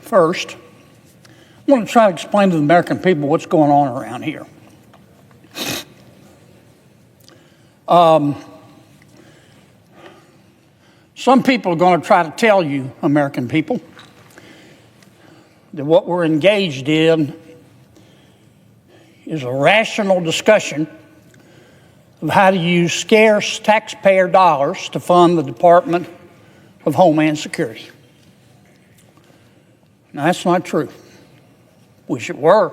First, I want to try to explain to the American people what's going on around here. Some people are going to try to tell you, American people, that what we're engaged in is a rational discussion of how to use scarce taxpayer dollars to fund the Department of Homeland Security. Now, that's not true. Wish it were.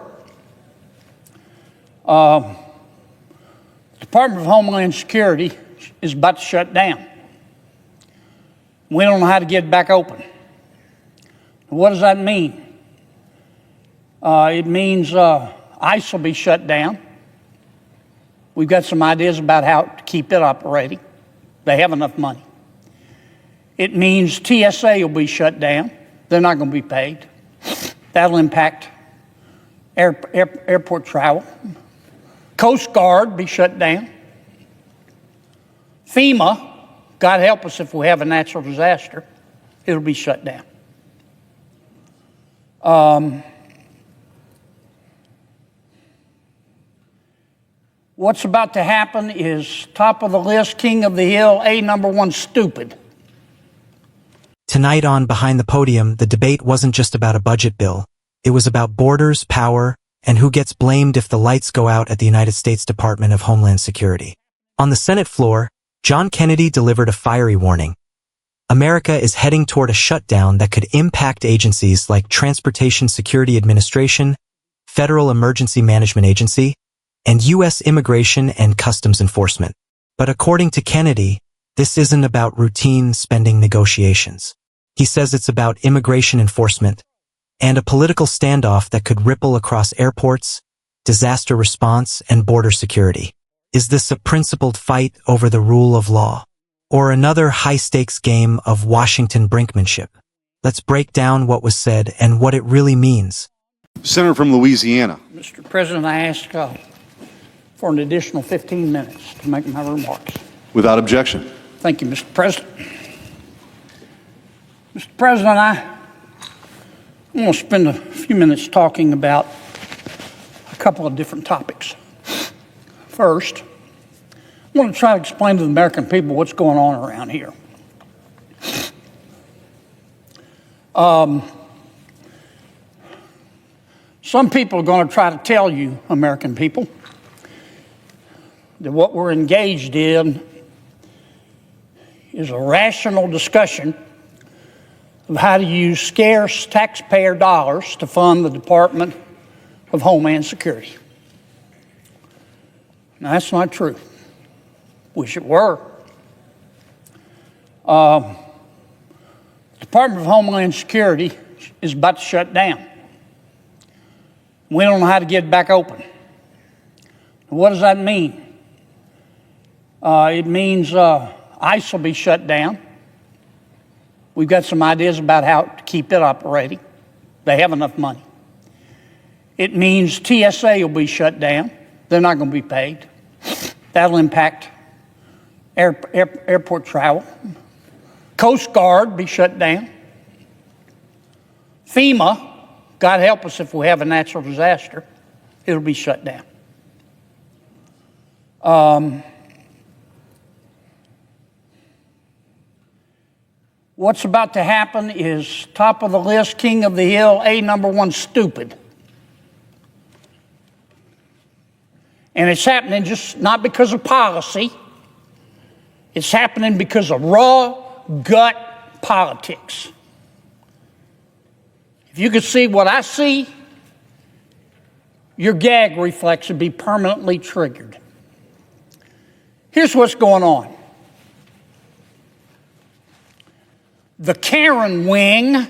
The Department of Homeland Security is about to shut down. We don't know how to get it back open. What does that mean? It means ICE will be shut down. We've got some ideas about how to keep it operating. They have enough money. It means TSA will be shut down. They're not going to be paid. That'll impact airport travel. Coast Guard be shut down. FEMA, God help us if we have a natural disaster, it'll be shut down. What's about to happen is top of the list, king of the hill, number one, stupid. Tonight on Behind the Podium, the debate wasn't just about a budget bill. It was about borders, power, and who gets blamed if the lights go out at the United States Department of Homeland Security. On the Senate floor, John Kennedy delivered a fiery warning. America is heading toward a shutdown that could impact agencies like Transportation Security Administration, Federal Emergency Management Agency, and U.S. Immigration and Customs Enforcement. But according to Kennedy, this isn't about routine spending negotiations. He says it's about immigration enforcement and a political standoff that could ripple across airports, disaster response, and border security. Is this a principled fight over the rule of law, or another high-stakes game of Washington brinkmanship? Let's break down what was said and what it really means. Senator from Louisiana. Mr. President, I ask for an additional 15 minutes to make my remarks. Without objection. Thank you, Mr. President. Mr. President, I'm going to spend a few minutes talking about a couple of different topics. First, I want to try to explain to the American people what's going on around here. Some people are going to try to tell you, American people, that what we're engaged in is a rational discussion of how to use scarce taxpayer dollars to fund the Department of Homeland Security. Now, that's not true. Wish it were. The Department of Homeland Security is about to shut down. We don't know how to get it back open. What does that mean? It means ICE will be shut down. We've got some ideas about how to keep it operating. They have enough money. It means TSA will be shut down. They're not going to be paid. That'll impact airport travel. Coast Guard be shut down. FEMA, God help us if we have a natural disaster, it'll be shut down. What's about to happen is top of the list, king of the hill, number one, stupid. And it's happening just not because of policy. It's happening because of raw gut politics. If you could see what I see, your gag reflex would be permanently triggered. Here's what's going on. The Karen wing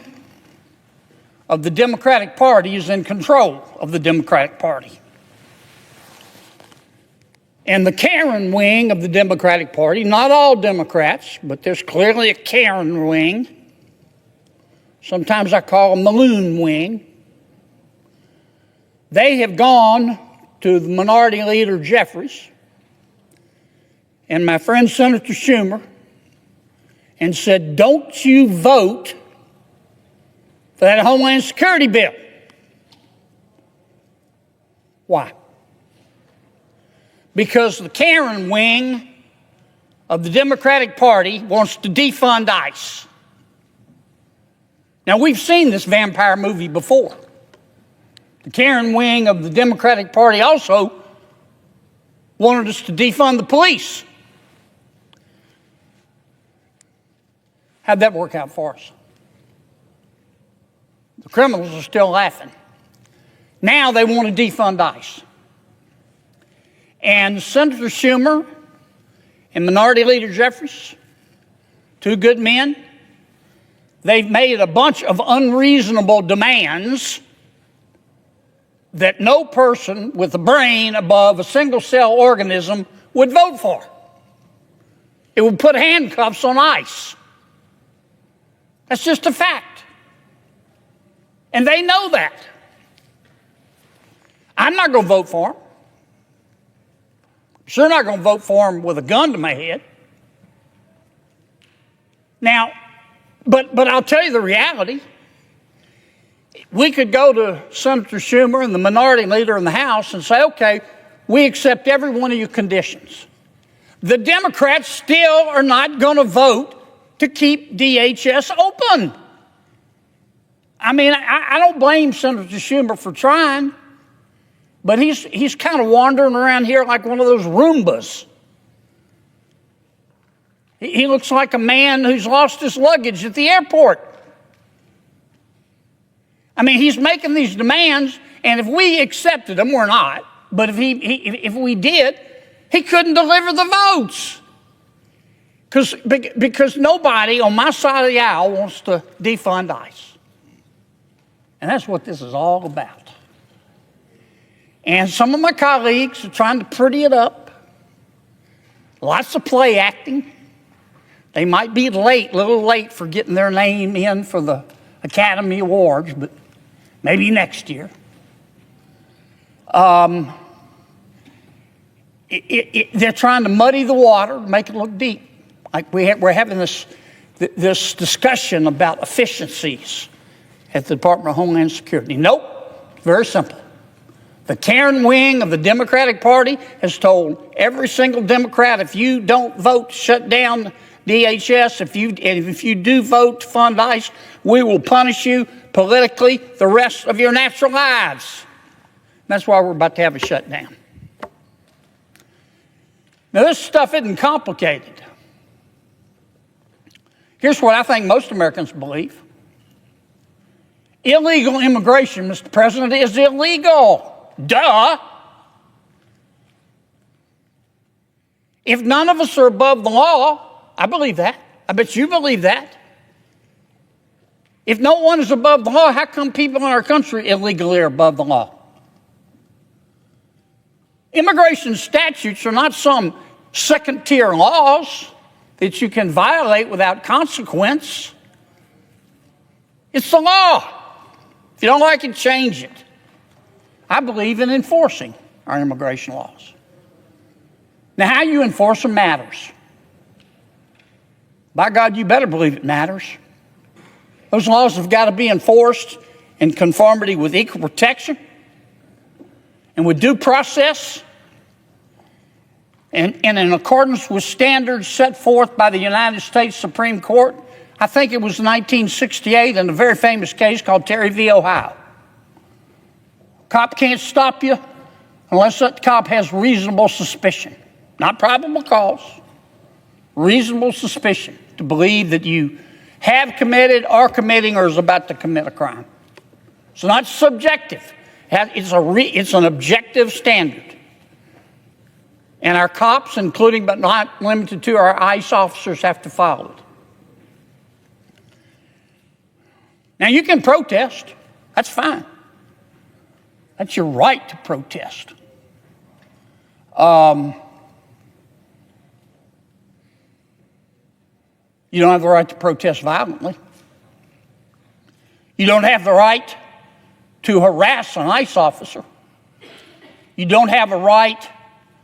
of the Democratic Party is in control of the Democratic Party. And the Karen wing of the Democratic Party, not all Democrats, but there's clearly a Karen wing. Sometimes I call them the loon wing. They have gone to the Minority Leader Jeffries and my friend Senator Schumer and said, don't you vote for that Homeland Security bill. Why? Because the Karen wing of the Democratic Party wants to defund ICE. Now, we've seen this vampire movie before. The Karen wing of the Democratic Party also wanted us to defund the police. How'd that work out for us? The criminals are still laughing. Now they want to defund ICE. And Senator Schumer and Minority Leader Jeffries, two good men, they've made a bunch of unreasonable demands that no person with a brain above a single-cell organism would vote for. It would put handcuffs on ICE. That's just a fact. And they know that. I'm not going to vote for them. I'm sure not going to vote for them with a gun to my head. Now, but I'll tell you the reality. We could go to Senator Schumer and the minority leader in the House and say, okay, we accept every one of your conditions. The Democrats still are not going to vote to keep DHS open. I mean, I don't blame Senator Schumer for trying, but he's kind of wandering around here like one of those Roombas. He looks like a man who's lost his luggage at the airport. I mean, he's making these demands, and if we accepted them, we're not, but if we did, he couldn't deliver the votes. Because nobody on my side of the aisle wants to defund ICE. And that's what this is all about. And some of my colleagues are trying to pretty it up. Lots of play acting. They might be late, a little late for getting their name in for the Academy Awards, but maybe next year. They're trying to muddy the water, make it look deep. Like we're having this discussion about efficiencies at the Department of Homeland Security. Nope, very simple. The Karen wing of the Democratic Party has told every single Democrat, if you don't vote to shut down DHS, if you do vote to fund ICE, we will punish you politically the rest of your natural lives. That's why we're about to have a shutdown. Now, this stuff isn't complicated. Here's what I think most Americans believe. Illegal immigration, Mr. President, is illegal. Duh. If none of us are above the law, I believe that. I bet you believe that. If no one is above the law, how come people in our country illegally are above the law? Immigration statutes are not some second-tier laws that you can violate without consequence. It's the law. If you don't like it, change it. I believe in enforcing our immigration laws. Now, how you enforce them matters. By God, you better believe it matters. Those laws have got to be enforced in conformity with equal protection and with due process and in accordance with standards set forth by the United States Supreme Court. I think it was 1968 in a very famous case called Terry v. Ohio. Cop can't stop you unless that cop has reasonable suspicion, not probable cause, reasonable suspicion to believe that you have committed, are committing, or is about to commit a crime. It's not subjective. It's an objective standard. And our cops, including but not limited to our ICE officers, have to follow it. Now, you can protest. That's fine. That's your right to protest. You don't have the right to protest violently. You don't have the right to harass an ICE officer. You don't have a right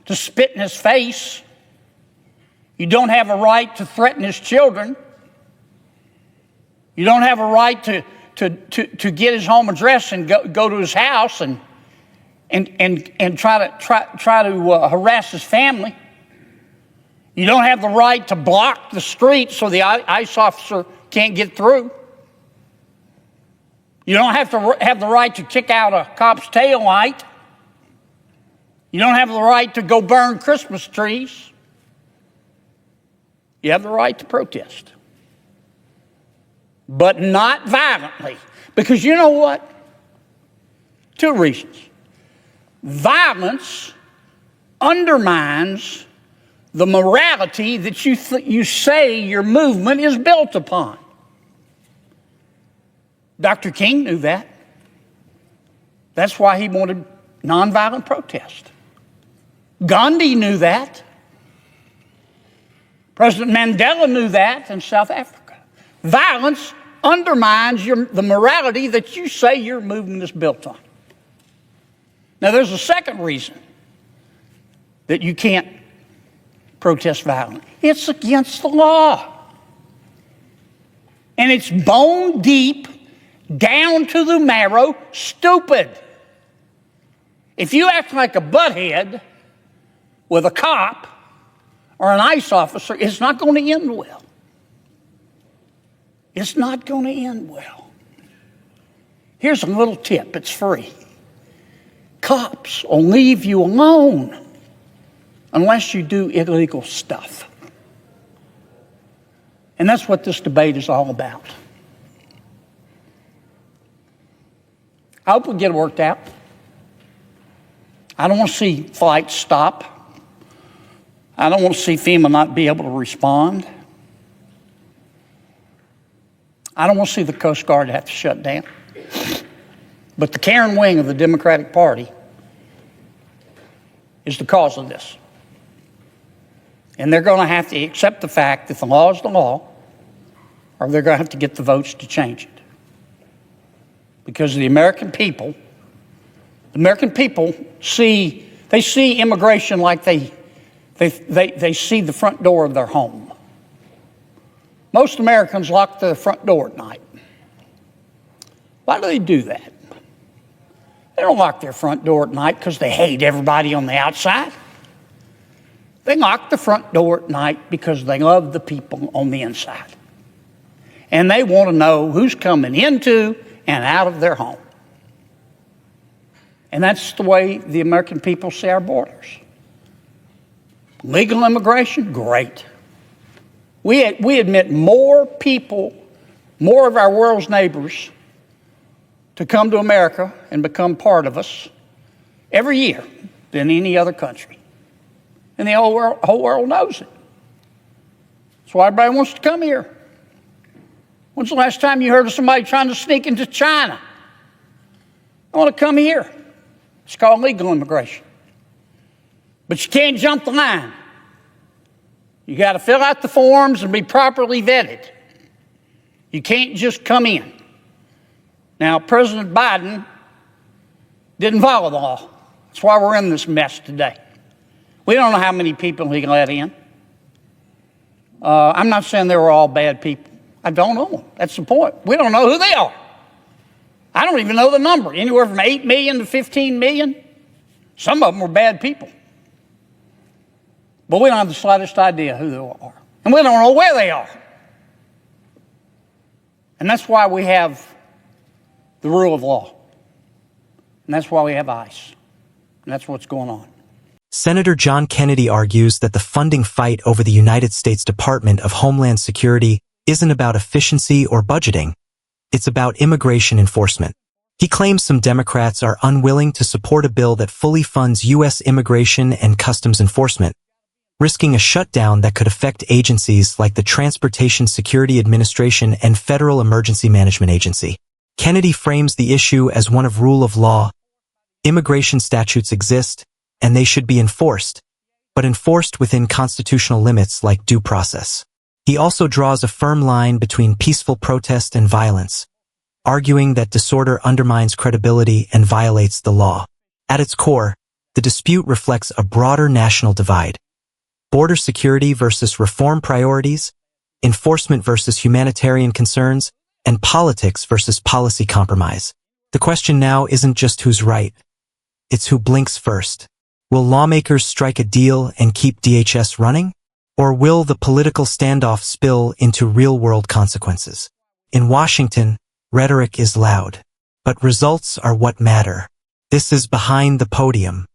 to spit in his face. You don't have a right to threaten his children. You don't have a right to to get his home address and go to his house and try to harass his family. You don't have the right to block the street so the ICE officer can't get through. You don't have the right to kick out a cop's tail light. You don't have the right to go burn Christmas trees. You have the right to protest, but not violently. Because you know what? Two reasons. Violence undermines the morality that you say your movement is built upon. Dr. King knew that. That's why he wanted nonviolent protest. Gandhi knew that. President Mandela knew that in South Africa. Violence undermines the morality that you say your movement is built on. Now, there's a second reason that you can't protest violently. It's against the law. And it's bone deep, down to the marrow, stupid. If you act like a butthead with a cop or an ICE officer, it's not going to end well. It's not going to end well. Here's a little tip. It's free. Cops will leave you alone unless you do illegal stuff. And that's what this debate is all about. I hope we get it worked out. I don't want to see flights stop. I don't want to see FEMA not be able to respond. I don't want to see the Coast Guard have to shut down. But the Karen wing of the Democratic Party is the cause of this. And they're going to have to accept the fact that the law is the law, or they're going to have to get the votes to change it. Because the American people see immigration like they see the front door of their home. Most Americans lock their front door at night. Why do they do that? They don't lock their front door at night because they hate everybody on the outside. They lock the front door at night because they love the people on the inside. And they want to know who's coming into and out of their home. And that's the way the American people see our borders. Legal immigration, great. We admit more people, more of our world's neighbors, to come to America and become part of us every year than any other country. And the whole world knows it. That's why everybody wants to come here. When's the last time you heard of somebody trying to sneak into China? I want to come here. It's called legal immigration. But you can't jump the line. You got to fill out the forms and be properly vetted. You can't just come in. Now, President Biden didn't follow the law. That's why we're in this mess today. We don't know how many people he let in. I'm not saying they were all bad people. I don't know them. That's the point. We don't know who they are. I don't even know the number. Anywhere from 8 million to 15 million. Some of them were bad people. But we don't have the slightest idea who they are. And we don't know where they are. And that's why we have the rule of law. And that's why we have ICE. And that's what's going on. Senator John Kennedy argues that the funding fight over the United States Department of Homeland Security isn't about efficiency or budgeting. It's about immigration enforcement. He claims some Democrats are unwilling to support a bill that fully funds U.S. immigration and customs enforcement, risking a shutdown that could affect agencies like the Transportation Security Administration and Federal Emergency Management Agency. Kennedy frames the issue as one of rule of law. Immigration statutes exist, and they should be enforced, but enforced within constitutional limits like due process. He also draws a firm line between peaceful protest and violence, arguing that disorder undermines credibility and violates the law. At its core, the dispute reflects a broader national divide. Border security versus reform priorities, enforcement versus humanitarian concerns, and politics versus policy compromise. The question now isn't just who's right, it's who blinks first. Will lawmakers strike a deal and keep DHS running? Or will the political standoff spill into real-world consequences? In Washington, rhetoric is loud, but results are what matter. This is Behind the Podium,